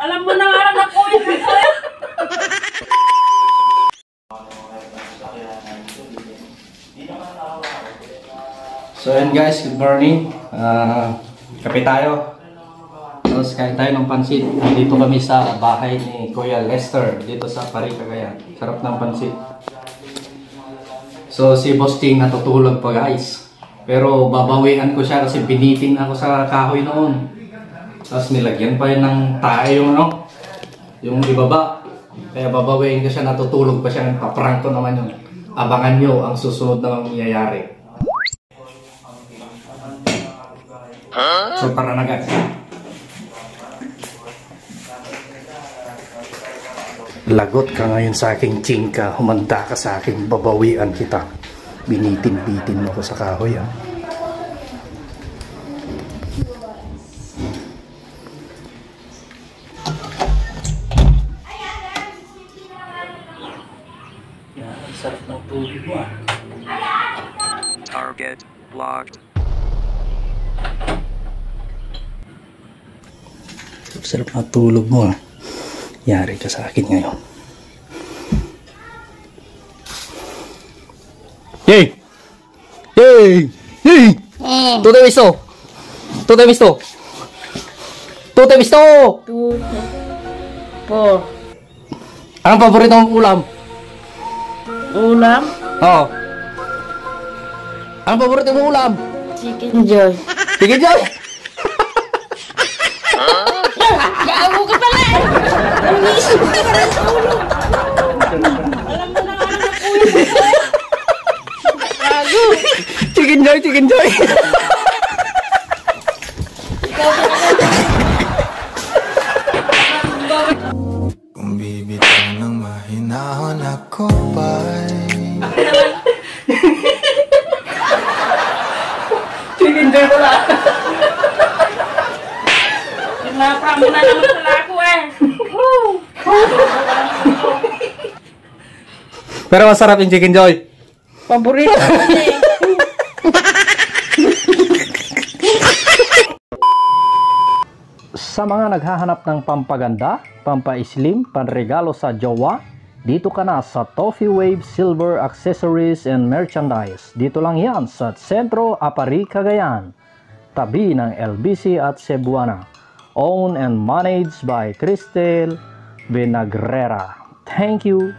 Alam mo na nga na kuya dito eh. So yun guys, good morning. Kape tayo. Tapos kain tayo ng pansit. Dito kami sa bahay ni Kuya Lester. Dito sa Pari, Cagayan. Sarap ng pansit. So si Boss Ting natutulog pa guys. Pero babawian ko siya kasi biniting ako sa kahoy noon. Tapos nilagyan pa yun ng tayo yung ibaba. Kaya babawiin ko siya, natutulog pa siya. Paprank ko naman yun. Abangan nyo ang susunod na mangyayari. So tara na guys. Lagot ka ngayon sa aking chingka. Humanda ka sa aking, babawian kita. Binitin-bitin mo ko sa kahoy ha. Yan, ang sarap ng tubig mo ah. Target locked. Sarap na tulog mo ah. Yari ka sa akin ngayon. Yay! Yay! Yay! Tutoy misto! Tutoy misto! Tutoy misto! 2, 4. Anong paborito mong ulam? Ulam? Oo. Anong paborito mong ulam? Chicken Joy. Sige, Joy! Gago ka pala eh! Umisip ka pa rin sa ulo. Alam mo na nga na kuya dito eh. Gago! Chicken Joy! Chicken Joy! Kung bibitaw ng mahinahon ako pa'y Chicken Joy pala! Pinapa mo na naman pala ako eh. Pero masarap yung Chicken Joy. Paborito ko eh. Sa mga naghahanap ng pampaganda, pampaislim, panregalo sa jowa, dito ka na sa Toffee Wave Silver Accessories and Merchandise. Dito lang yan sa Sentro, Apari, Cagayan. Tabi ng LBC at Cebuana. Owned and managed by Cristel Vinagrera. Thank you.